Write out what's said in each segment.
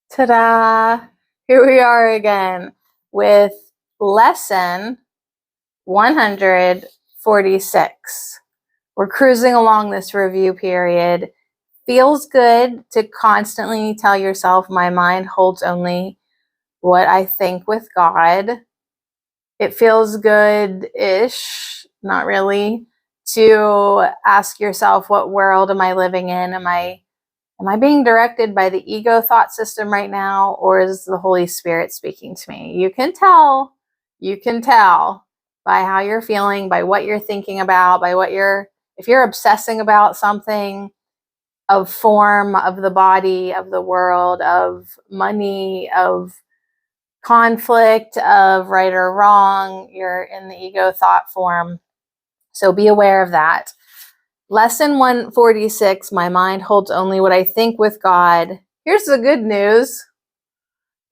Ta-da! Here we are again with lesson 146. We're cruising along this review period. Feels good to constantly tell yourself, my mind holds only what I think with God. It feels good-ish, not really, to ask yourself, what world am I living in? Am I being directed by the ego thought system right now, or is the Holy Spirit speaking to me? You can tell by how you're feeling, by what you're thinking about, if you're obsessing about something of form, of the body, of the world, of money, of conflict, of right or wrong, you're in the ego thought form. So be aware of that. Lesson 146, my mind holds only what I think with God. Here's the good news.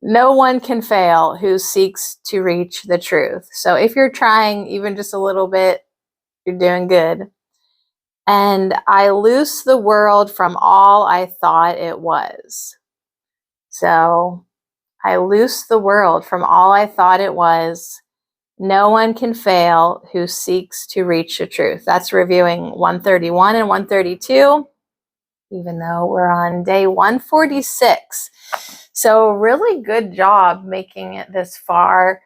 No one can fail who seeks to reach the truth. So if you're trying even just a little bit, you're doing good. And I loose the world from all I thought it was. So I loose the world from all I thought it was. No one can fail who seeks to reach the truth. That's reviewing 131 and 132, even though we're on day 146. So really good job making it this far.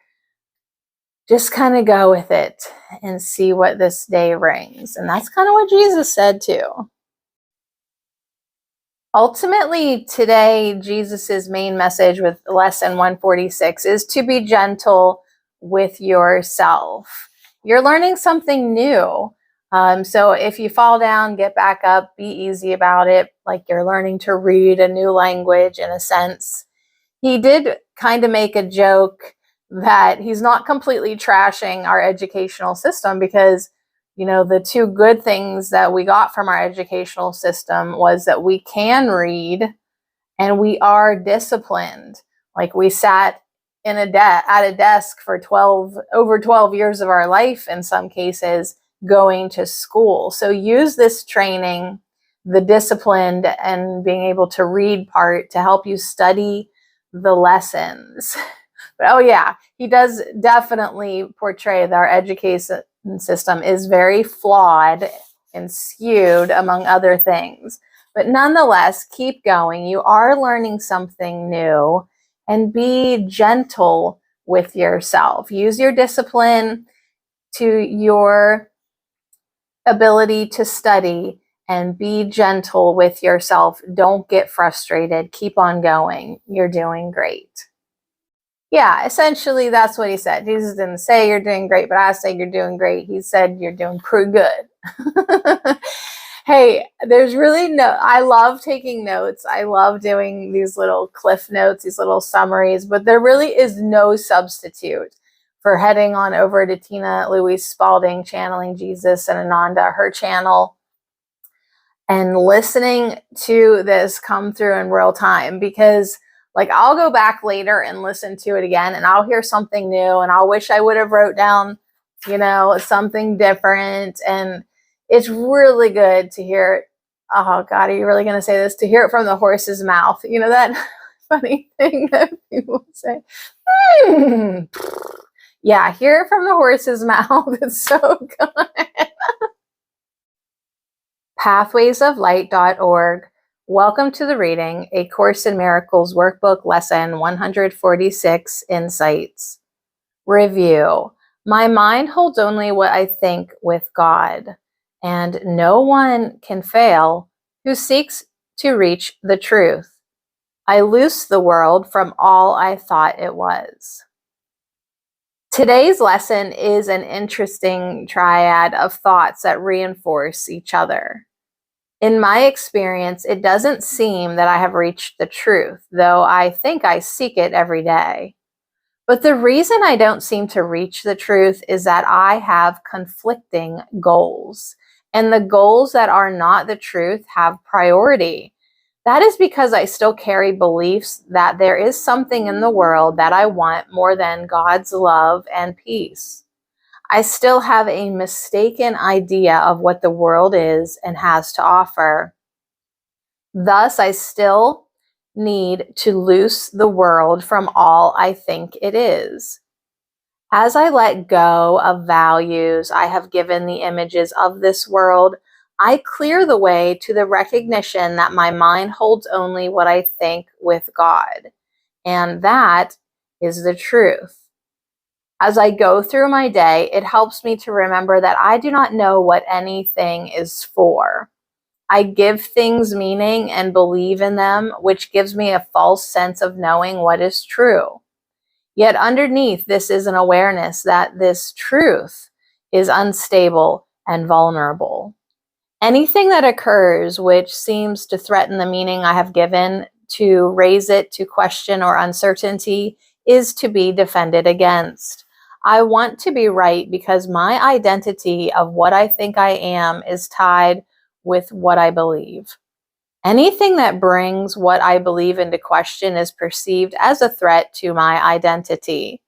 Just kind of go with it and see what this day brings. And that's kind of what Jesus said too. Ultimately, today, Jesus's main message with lesson 146 is to be gentle with yourself. You're learning something new. So if you fall down, get back up, be easy about it, like you're learning to read a new language in a sense. He did kind of make a joke that he's not completely trashing our educational system because, you know, the two good things that we got from our educational system was that we can read and we are disciplined. Like we sat in at a desk for over 12 years of our life in some cases, going to school. So use this training, the disciplined and being able to read part, to help you study the lessons. But oh yeah, he does definitely portray that our education system is very flawed and skewed, among other things. But nonetheless, keep going. You are learning something new, and be gentle with yourself. Use your discipline to your ability to study, and be gentle with yourself. Don't get frustrated. Keep on going. You're doing great. Yeah, essentially that's what he said. Jesus didn't say you're doing great, but I say you're doing great. He said you're doing pretty good. Hey, there's really I love taking notes. I love doing these little cliff notes, these little summaries, but there really is no substitute for heading on over to Tina Louise Spalding, Channeling Jesus, and Ananda, her channel, and listening to this come through in real time. Because like I'll go back later and listen to it again, and I'll hear something new, and I'll wish I would have wrote down, you know, something different. And it's really good to hear it. Oh God, are you really going to say this? To hear it from the horse's mouth. You know that funny thing that people say? Yeah, hear it from the horse's mouth. It's so good. Pathwaysoflight.org. Welcome to the reading, A Course in Miracles Workbook Lesson 146, Insights. Review. My mind holds only what I think with God, and no one can fail who seeks to reach the truth. I loose the world from all I thought it was. Today's lesson is an interesting triad of thoughts that reinforce each other. In my experience, it doesn't seem that I have reached the truth, though I think I seek it every day. But the reason I don't seem to reach the truth is that I have conflicting goals, and the goals that are not the truth have priority. That is because I still carry beliefs that there is something in the world that I want more than God's love and peace. I still have a mistaken idea of what the world is and has to offer. Thus, I still need to loose the world from all I think it is. As I let go of values I have given the images of this world, I clear the way to the recognition that my mind holds only what I think with God. And that is the truth. As I go through my day, it helps me to remember that I do not know what anything is for. I give things meaning and believe in them, which gives me a false sense of knowing what is true. Yet underneath this is an awareness that this truth is unstable and vulnerable. Anything that occurs which seems to threaten the meaning I have given, to raise it to question or uncertainty, is to be defended against. I want to be right because my identity of what I think I am is tied with what I believe. Anything that brings what I believe into question is perceived as a threat to my identity.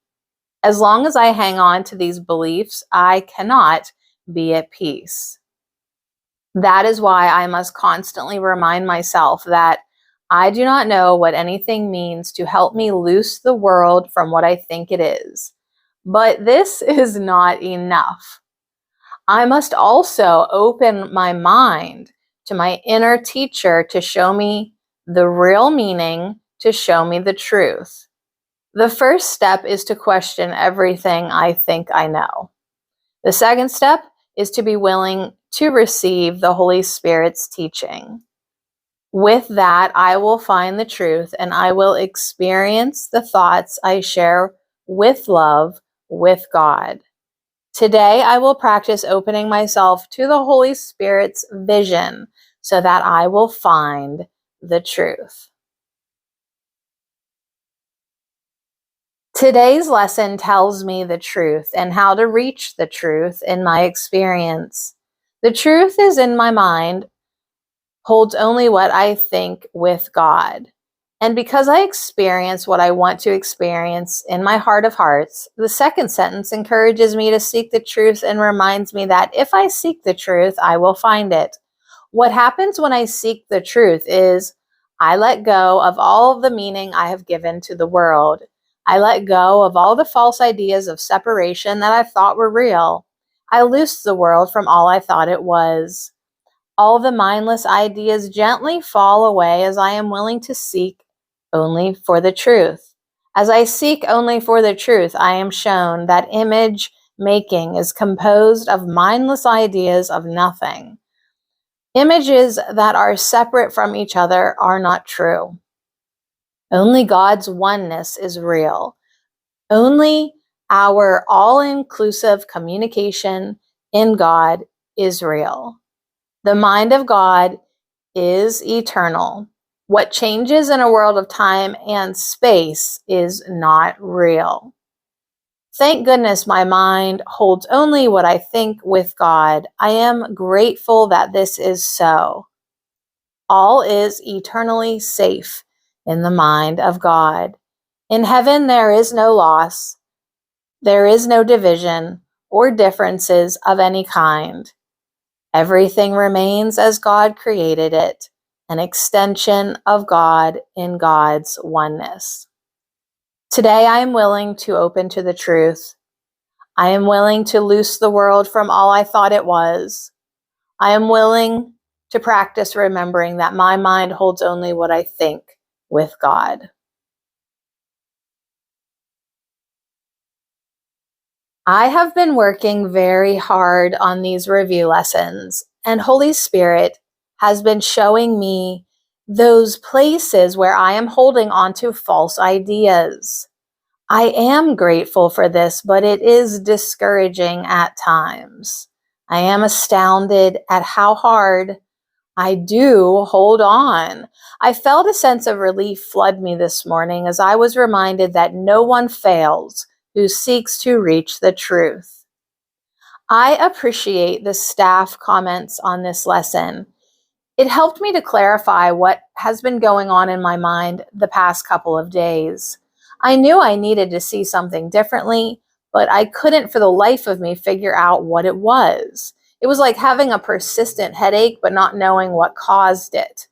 As long as I hang on to these beliefs, I cannot be at peace. That is why I must constantly remind myself that I do not know what anything means to help me loose the world from what I think it is. But this is not enough. I must also open my mind to my inner teacher to show me the real meaning, to show me the truth. The first step is to question everything I think I know. The second step is to be willing to receive the Holy Spirit's teaching. With that, I will find the truth and I will experience the thoughts I share with love with God. Today, I will practice opening myself to the Holy Spirit's vision so that I will find the truth. Today's lesson tells me the truth and how to reach the truth in my experience. The truth is in my mind, holds only what I think with God. And because I experience what I want to experience in my heart of hearts, the second sentence encourages me to seek the truth and reminds me that if I seek the truth, I will find it. What happens when I seek the truth is I let go of all of the meaning I have given to the world. I let go of all the false ideas of separation that I thought were real. I loose the world from all I thought it was. All the mindless ideas gently fall away as I am willing to seek only for the truth. As I seek only for the truth, I am shown that image making is composed of mindless ideas of nothing. Images that are separate from each other are not true. Only God's oneness is real. Only our all-inclusive communication in God is real. The mind of God is eternal. What changes in a world of time and space is not real. Thank goodness my mind holds only what I think with God. I am grateful that this is so. All is eternally safe in the mind of God. In heaven, there is no loss. There is no division or differences of any kind. Everything remains as God created it, an extension of God in God's oneness. Today, I am willing to open to the truth. I am willing to loose the world from all I thought it was. I am willing to practice remembering that my mind holds only what I think with God. I have been working very hard on these review lessons, and Holy Spirit has been showing me those places where I am holding on to false ideas. I am grateful for this, but it is discouraging at times. I am astounded at how hard I do hold on. I felt a sense of relief flood me this morning as I was reminded that no one fails who seeks to reach the truth. I appreciate the staff comments on this lesson. It helped me to clarify what has been going on in my mind the past couple of days. I knew I needed to see something differently, but I couldn't for the life of me figure out what it was. It was like having a persistent headache, but not knowing what caused it.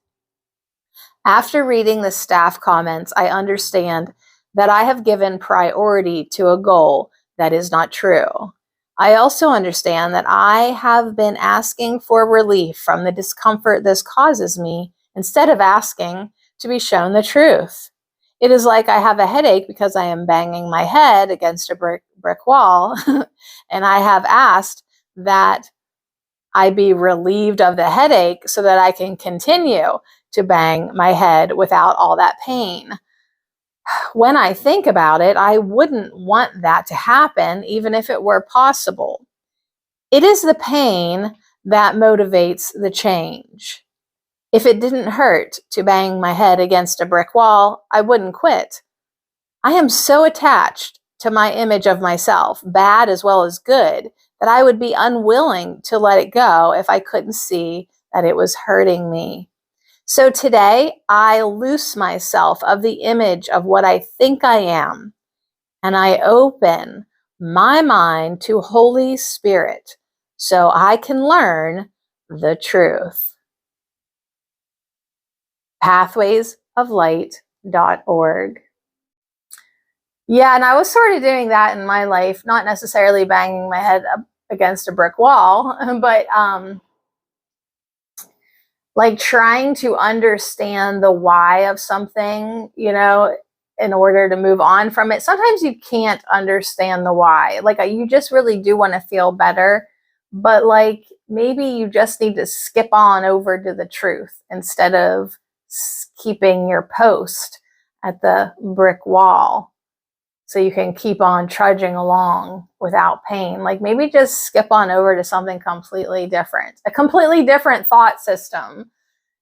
After reading the staff comments, I understand that I have given priority to a goal that is not true. I also understand that I have been asking for relief from the discomfort this causes me instead of asking to be shown the truth. It is like I have a headache because I am banging my head against a brick wall, and I have asked that I be relieved of the headache so that I can continue to bang my head without all that pain. When I think about it, I wouldn't want that to happen, even if it were possible. It is the pain that motivates the change. If it didn't hurt to bang my head against a brick wall, I wouldn't quit. I am so attached to my image of myself, bad as well as good, that I would be unwilling to let it go if I couldn't see that it was hurting me. So today, I loose myself of the image of what I think I am, and I open my mind to Holy Spirit so I can learn the truth. pathwaysoflight.org. Yeah, and I was sort of doing that in my life, not necessarily banging my head up against a brick wall, but like trying to understand the why of something, you know, in order to move on from it. Sometimes you can't understand the why. Like you just really do want to feel better, but like maybe you just need to skip on over to the truth instead of keeping your post at the brick wall so you can keep on trudging along without pain. Like maybe just skip on over to something completely different, a completely different thought system.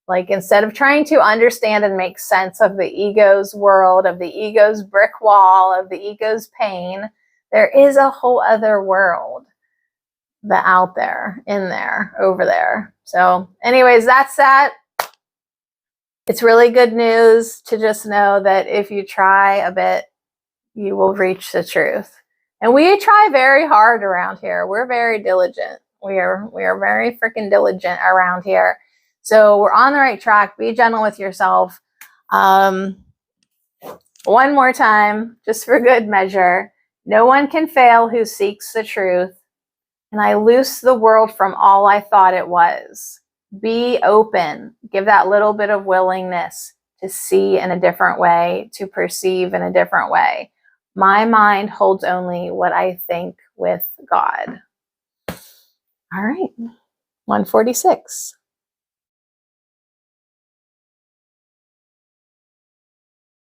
Like instead of trying to understand and make sense of the ego's world, of the ego's brick wall, of the ego's pain, there is a whole other world that out there, in there, over there. So anyways, that's that. It's really good news to just know that if you try a bit, you will reach the truth. And we try very hard around here. We're very diligent. We are very freaking diligent around here. So we're on the right track. Be gentle with yourself. One more time, just for good measure. No one can fail who seeks the truth. And I loose the world from all I thought it was. Be open. Give that little bit of willingness to see in a different way, to perceive in a different way. My mind holds only what I think with God. All right, 146.